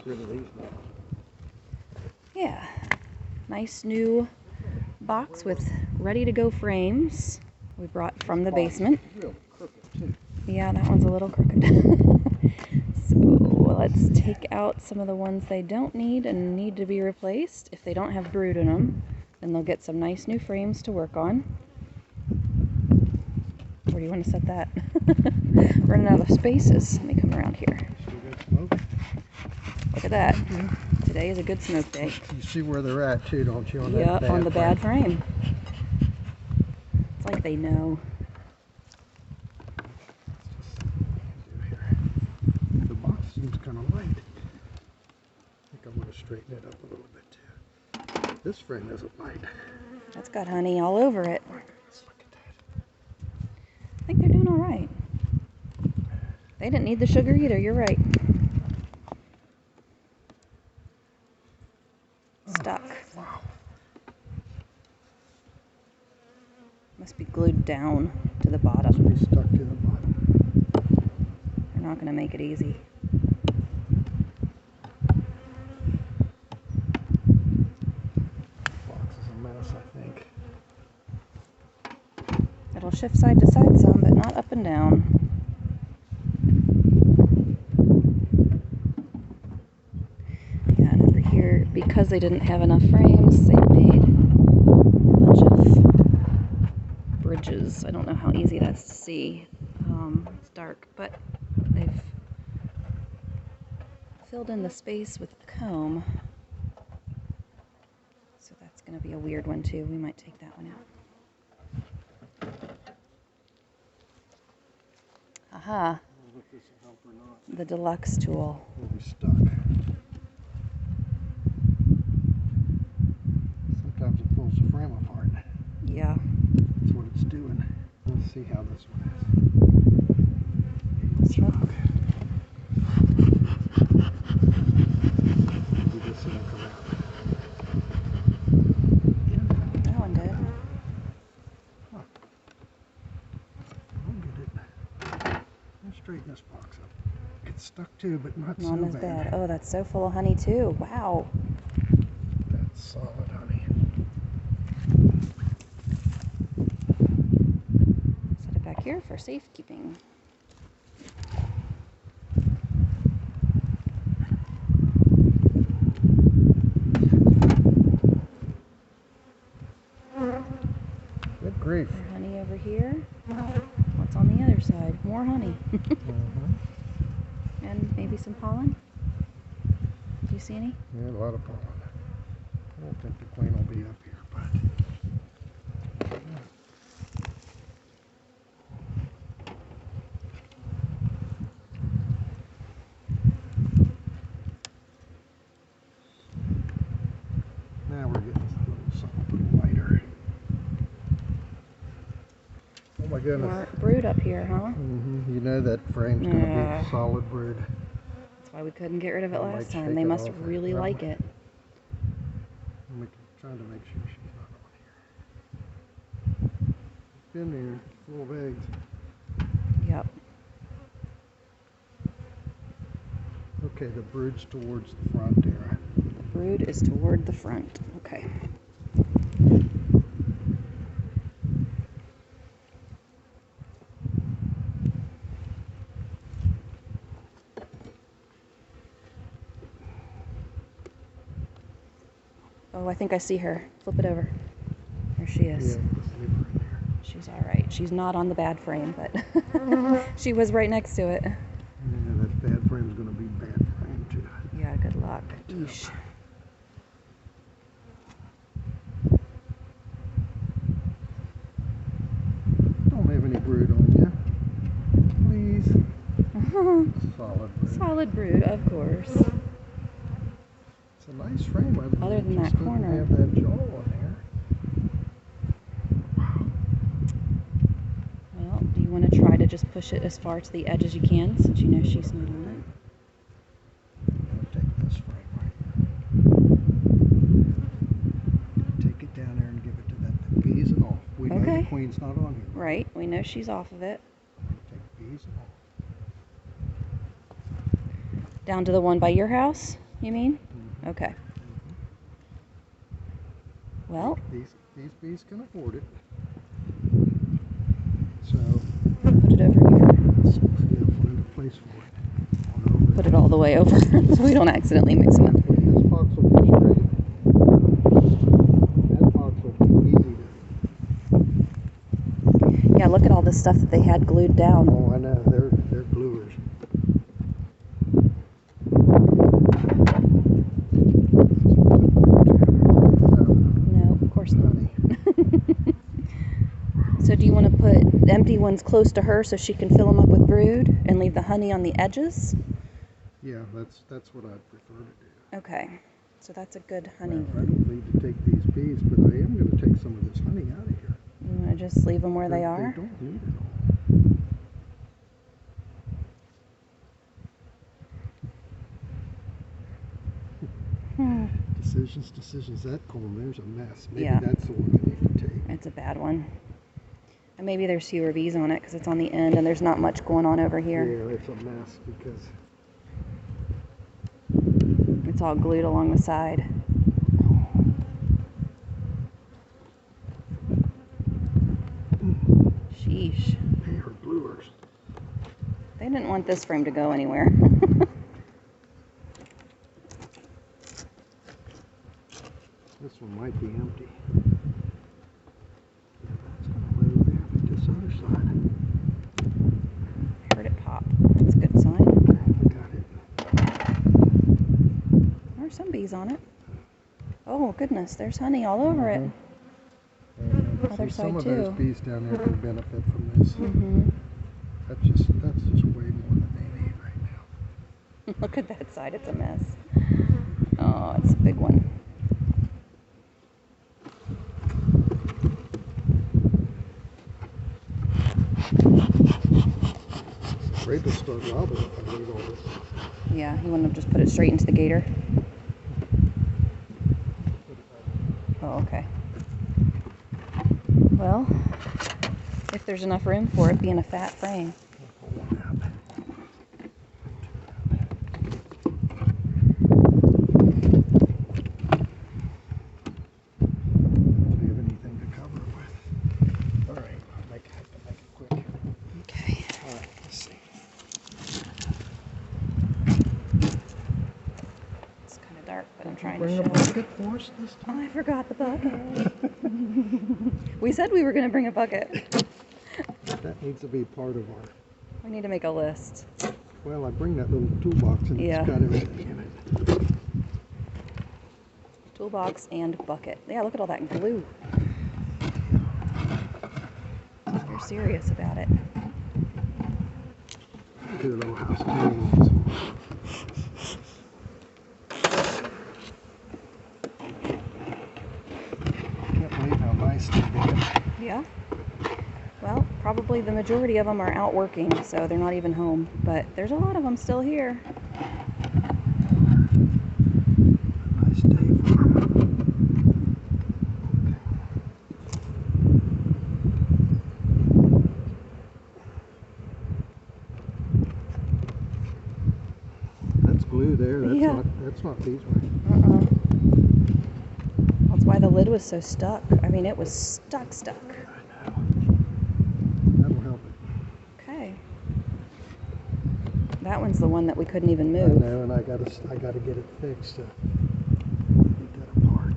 rid of these now. Yeah. Nice new box with ready-to-go frames we brought from the basement. Real crooked too. Yeah, that one's a little crooked. So let's take out some of the ones they don't need and need to be replaced. If they don't have brood in them, then they'll get some nice new frames to work on. Where do you want to set that? Running out of spaces. Let me come around here. Still got smoke? Look at that. Yeah. Today is a good smoke day. You see where they're at too, don't you? Yep, on the bad frame. It's like they know. The box seems kind of light. I think I'm going to straighten it up a little bit too. This frame isn't light. That's got honey all over it. Let's look at that. I think they're doing all right. They didn't need the sugar either, you're right. Stuck. Wow. Must be glued down to the Must bottom. be stuck to the bottom. They're not going to make it easy. Box is a mess, I think. It'll shift side to side some, but not up and down. Yeah, and over here, because they didn't have enough frames, they made a bunch of bridges. I don't know how easy that's to see. It's dark, but they've filled in the space with the comb. So that's going to be a weird one too. We might take that one out. Aha. I don't know if this will help or not. The deluxe tool. We'll be stuck. Sometimes it pulls the frame apart. Yeah. That's what it's doing. Let's see how this one is. Yep. Maybe this one will come out. That one did. Huh. I'll get it. I'll straighten this box up. It's stuck too, but not so Not as bad. Oh, that's so full of honey too. Wow. That's solid honey. Set it back here for safekeeping. Good grief. More honey over here. What's on the other side? More honey. And maybe some pollen. Do you see any? Yeah, a lot of pollen. I don't think the queen will be up here, but now we're getting a little something lighter. Oh my goodness. More brood up here, huh? You know that frame's going to be solid brood. That's why we couldn't get rid of it I might last time. shake They it must off. really Well, like it. I'm trying to make sure she's not on here. It's been there, full of eggs. Yep. Okay, the brood's towards the front there. The brood is toward the front. Okay. Oh, I think I see her. Flip it over. There she is. Yeah, just leave her in there. She's all right. She's not on the bad frame, but she was right next to it. Yeah, that bad frame's going to be bad frame too. Yeah, good luck. Eesh. Don't have any brood on you. Please. Solid brood. Solid brood, of course. It's a nice frame. Other than that corner. Have that jaw on there. Well, do you want to try to just push it as far to the edge as you can, since you know she's not on I'm going to take this frame right here. Take it down there and give it to that bees and all. We know Okay. the queen's not on here. it? Right, we know she's off of it. I'm going to take bees and all. Down to the one by your house? you mean? Mm-hmm. Okay. Mm-hmm. Well, these bees can afford it. So put it over here. Find a place for it. Put it all the way over so we don't accidentally mix them up. This box will be straight. That box will be easy to. Yeah, look at all the stuff that they had glued down. Oh, I know. They're gluers. No, of course not. So do you want to put the empty ones close to her so she can fill them up with brood and leave the honey on the edges? Yeah, that's what I'd prefer to do. Okay, so that's a good honey. Well, I don't need to take these bees, but I am going to take some of this honey out of here. You want to just leave them where they are? They don't need it all. Decisions. That comb, there's a mess. Maybe that's the one I need to take. It's a bad one. And maybe there's fewer bees on it because it's on the end and there's not much going on over here. Yeah, it's a mess because it's all glued along the side. Sheesh. They are gluers. They didn't want this frame to go anywhere. This one might be empty. Yeah, that's going to lay there, but this other side. I heard it pop. That's a good sign. Got it. There's some bees on it. Oh goodness, there's honey all over it. Other side some of too. those bees down there can benefit from this. That's just way more than they need right now. Look at that side, it's a mess. Oh, it's a big one. Afraid to start robbing if I leave all this. Yeah, you want to just put it straight into the gator? Oh, okay. Well, if there's enough room for it being a fat frame. Bring a bucket for us this time? Oh, I forgot the bucket. We said we were going to bring a bucket. That needs to be part of our... We need to make a list. Well, I bring that little toolbox and it's got everything in it. Toolbox and bucket. Yeah, look at all that glue. You're serious about it. Do a little house cleaning. Yeah. Well, probably the majority of them are out working, so they're not even home. But there's a lot of them still here. Nice day for them. That's glue there. That's not beeswax. That's why the lid was so stuck. I mean, it was stuck. I know. That'll help it. Okay. That one's the one that we couldn't even move. I know, and I gotta get it fixed to get that apart.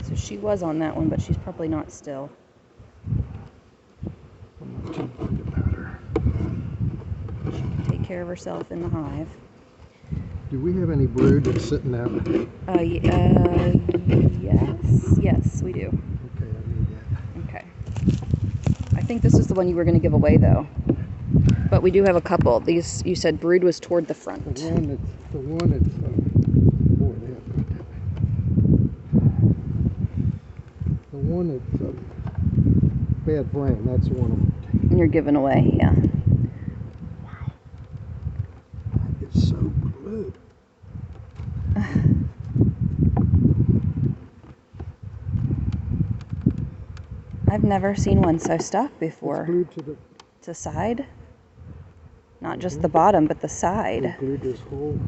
So she was on that one, but she's probably not still. I'm not too worried about her. She can take care of herself in the hive. Do we have any brood that's sitting out? Yes, we do. Okay, I need that. Okay. I think this is the one you were going to give away, though. But we do have a couple. These, you said brood was toward the front. The one that's boy, they have got that. The one that's bad frame, that's the one I'm taking. And you're giving away, yeah. Wow. That is so glued. I've never seen one so stuck before. It's glued to the side. Not just the bottom, but the side. They glued this whole.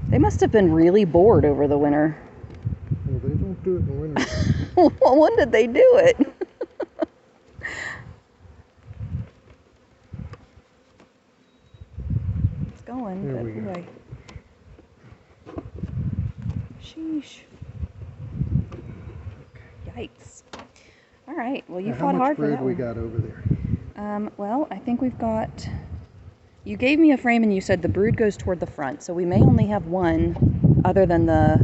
They must have been really bored over the winter. Well, they don't do it in winter. Well, when did they do it? It's going, There but we go. boy. Sheesh. Yikes. All right, well, you fought hard for that How much one. brood we got over there? Well, I think we've got... You gave me a frame and you said the brood goes toward the front, so we may only have one other than the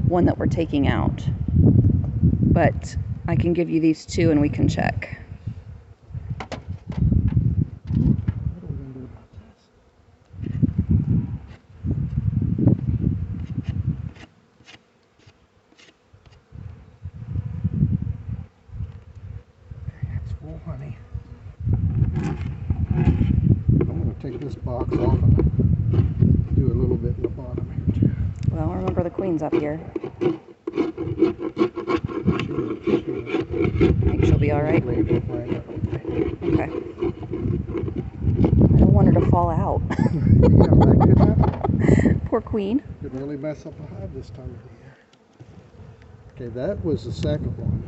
one that we're taking out. But I can give you these two and we can check. What are we going to do about this? Okay, that's full honey. I'm going to take this box off and do a little bit in the bottom here too. Well, remember the queen's up here. Think she'll be all right? Okay. I don't want her to fall out. Yeah, that could happen. Poor queen. Could really mess up a hive this time of the year. Okay, that was the second one.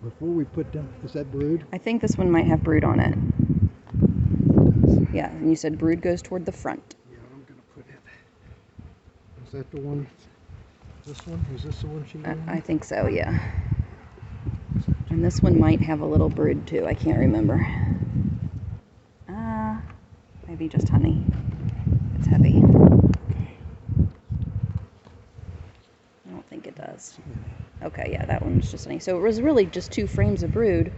Before we put down, is that brood? I think this one might have brood on it. Yeah, and you said brood goes toward the front. Yeah, I'm gonna put it. Is that the one? This one? Is this the one she got? I think so, yeah. And this one might have a little brood too. I can't remember. Maybe just honey. It's heavy. I don't think it does. Okay, yeah, that one's just honey. So it was really just 2 frames of brood,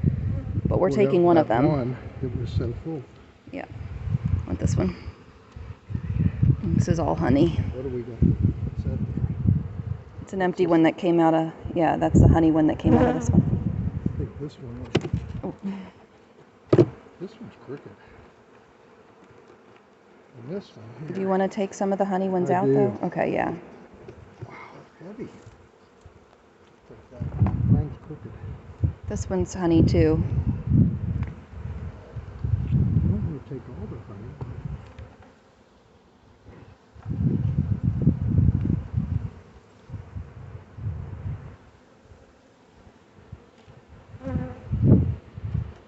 but we're taking one of them. One, it was so full. Yeah. Want this one? And this is all honey. What are we doing? What's that there? It's an empty one that came out of, yeah, that's the honey one that came out of this one. I think this one was. Oh. This one's crooked. And this one here. Do you want to take some of the honey ones I out do. though? Okay, yeah. Wow, that's heavy. Mine's crooked. This one's honey too. I'm going to take all the honey.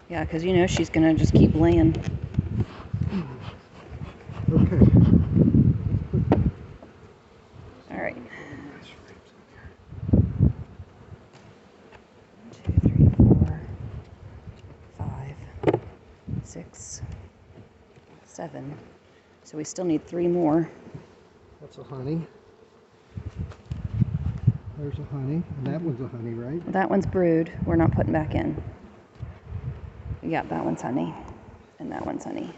Yeah, because you know she's going to just keep laying. Okay. All right. 1, 2, 3, 4, 5, 6, 7. So we still need 3 more. That's a honey. There's a honey. And that one's a honey, right? That one's brood. We're not putting back in. Yeah, that one's honey. And that one's honey.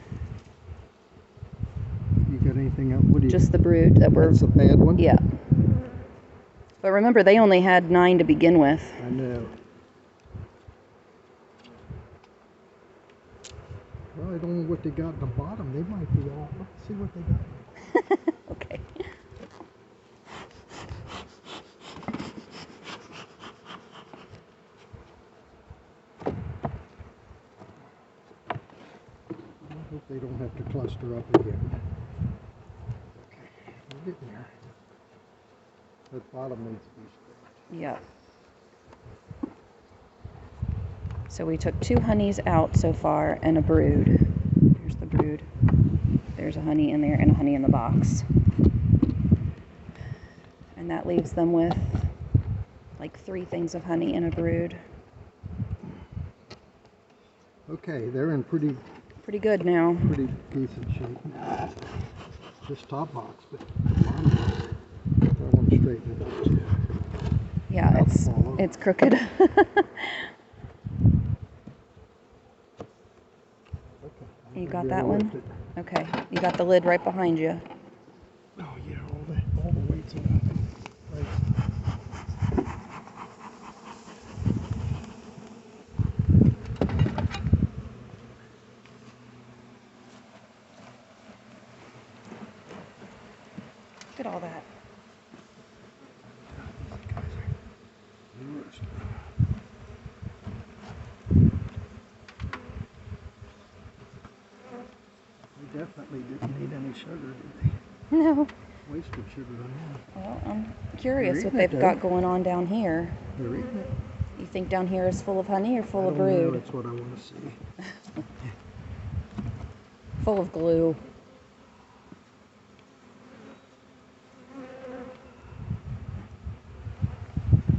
You got anything else? What do you? Just the brood that we're... That's a bad one? Yeah. But remember, they only had 9 to begin with. I know. Well, I don't know what they got at the bottom. They might be all... Let's see what they got. Okay. I hope they don't have to cluster up again. Okay, we're getting there. That bottom needs to be straight. Yeah. So we took 2 honeys out so far and a brood. Here's the brood. There's a honey in there and a honey in the box. And that leaves them with like 3 things of honey and a brood. Okay, they're in pretty Pretty good now. pretty decent shape. This top box, but the bottom box, I want to straighten it up too. Yeah, About to fall over. it's crooked. Okay. You got Maybe that I'll one? lift it. Okay, you got the lid right behind you. Oh yeah, all the weights are up. Right. Look at all that. They definitely didn't need any sugar, did they? No. Wasted sugar on that. Well, I'm curious They're what eating it, they've though. got going on down here. They're eating it. You think down here is full of honey or full I of don't know. brood? That's what I want to see. Full of glue.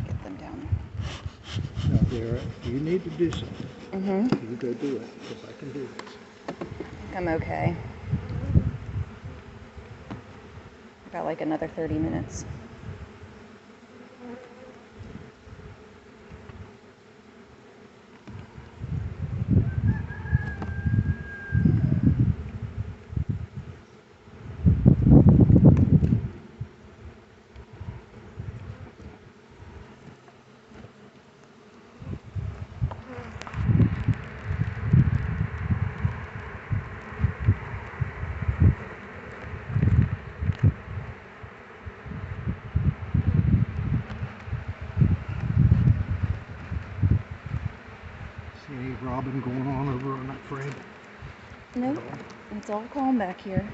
Get them down. Now, Dara, if you need to do something, Mm-hmm. you go do it, because I can do this. I think I'm okay. Got like another 30 minutes. See any robin going on over on that frame? Nope. It's all calm back here.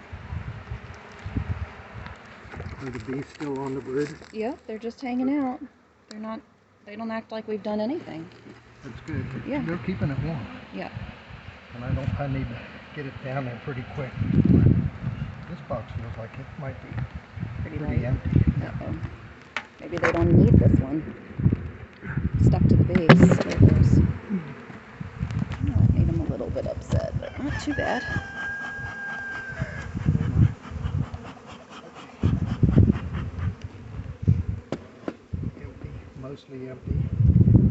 Are the bees still on the brood? Yep, they're just hanging out. They don't act like we've done anything. That's good. Yeah. They're keeping it warm. Yeah. And I need to get it down there pretty quick. This box feels like it might be Pretty pretty light. empty. Uh-oh. Maybe they don't need this one. Stuck to the base. There it goes. Oh, made them a little bit upset, but not too bad. Empty, mostly empty,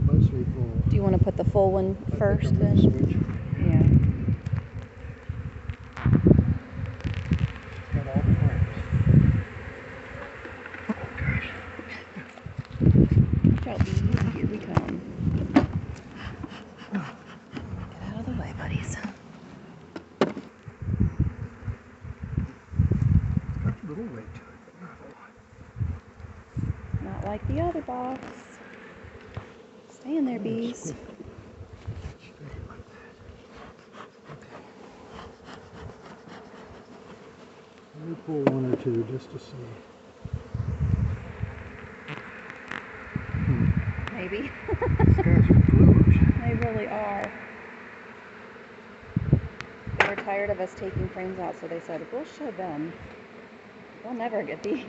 mostly full. Do you want to put the full one I first think I'm then? gonna switch. Yeah. Got all the frames. Oh gosh. Watch out, bees. Here we come. Get out of the way, buddies. Got a little weight to it, but not a lot. Not like the other box. Stay in there, bees. Stay like that. Okay. Let me pull one or two just to see. Maybe. These guys are gluers. They really are. They were tired of us taking frames out, so they said, we'll show them. They'll never get these.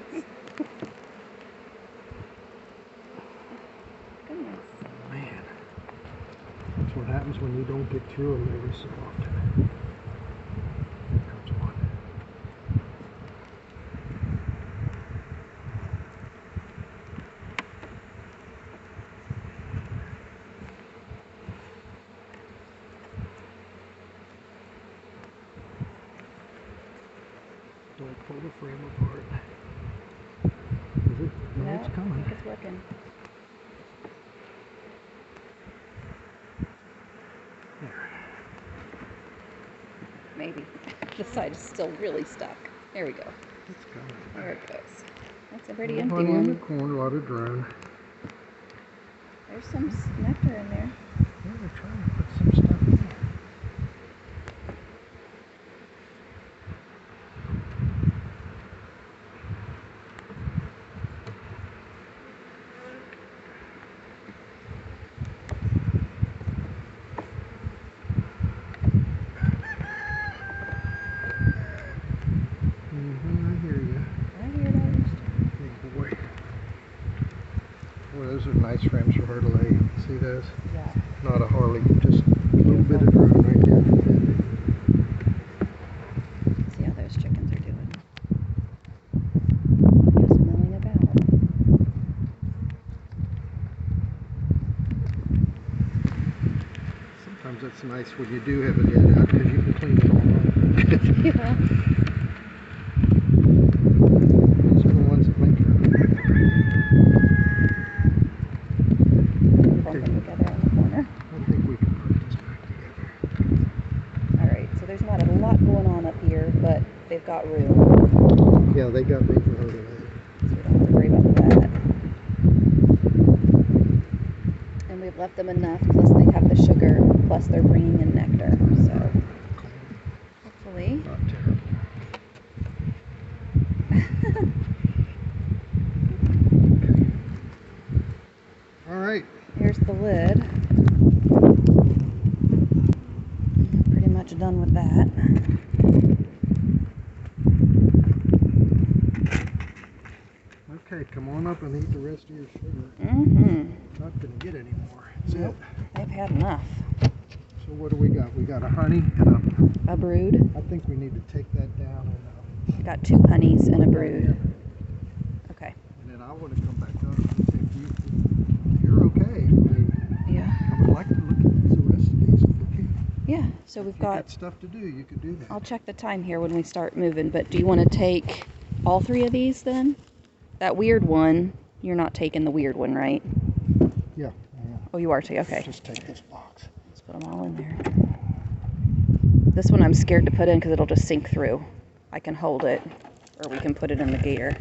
Goodness. Man, that's what happens when you don't get through them every so often. Here comes one. Don't pull the frame apart. Is it? No, No, it's I coming. think it's working. There. Maybe. This side is still really stuck. There we go. It's coming. There it goes. That's a pretty Little empty honey in the one. corn, a lot of drone. There's some nectar in there. Yeah, they're trying to put some stuff in there. I hear you. I hear those. Big boy. Boy, those are nice frames for her to lay. See those? Yeah. Not a Harley, just a little bit of drone right here. See how those chickens are doing. Just milling about. Sometimes it's nice when you do have a dead out because you can clean it all up. Yeah. Those are the ones that make her. Bump them together in the corner. I think we can put this back together. Alright, so there's not a lot going on up here, but they've got room. Yeah, they got room for her to lay. So we don't have to worry about that. And we've left them enough, plus they have the sugar, plus they're bringing in nectar. So hopefully Not terrible. All right. Here's the lid. Pretty much done with that. Okay, come on up and eat the rest of your sugar. Not gonna get any more. That's Nope. it. They've had enough. So what do we got? We got a honey and A brood. I think we need to take that down and I got 2 honeys and a brood. Okay. and then I want to come back up and see if you're okay. I mean, Yeah. I would like to look at the rest of these if we can. Yeah. So we've If you got. stuff to do. You could do that. I'll check the time here when we start moving. But do you want to take all 3 of these then? That weird one. You're not taking the weird one, right? Yeah. Oh, you are too. Okay. Just take this box. Let's put them all in there. This one I'm scared to put in because it'll just sink through. I can hold it, or we can put it in the gator.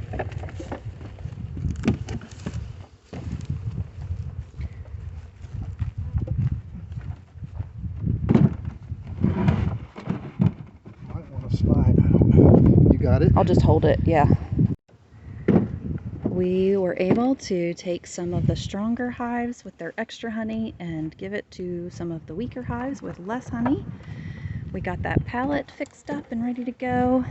Might want to slide. I don't know. You got it? I'll just hold it. Yeah. We were able to take some of the stronger hives with their extra honey and give it to some of the weaker hives with less honey. We got that pallet fixed up and ready to go.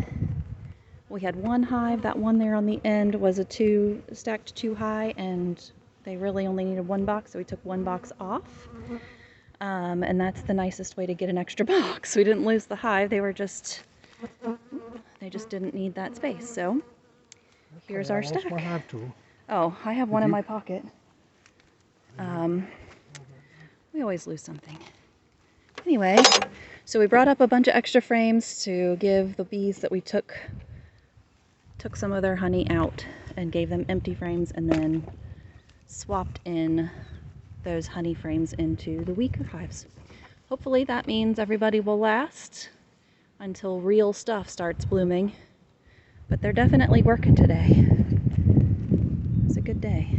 We had 1 hive. That one there on the end was a stacked too high, and they really only needed 1 box, so we took 1 box off. And that's the nicest way to get an extra box. We didn't lose the hive. They just didn't need that space. So here's our stack. My hive tool. Oh, I have one in my pocket. We always lose something. Anyway, so we brought up a bunch of extra frames to give the bees that we took some of their honey out and gave them empty frames, and then swapped in those honey frames into the weaker hives. Hopefully that means everybody will last until real stuff starts blooming. But they're definitely working today. It's a good day.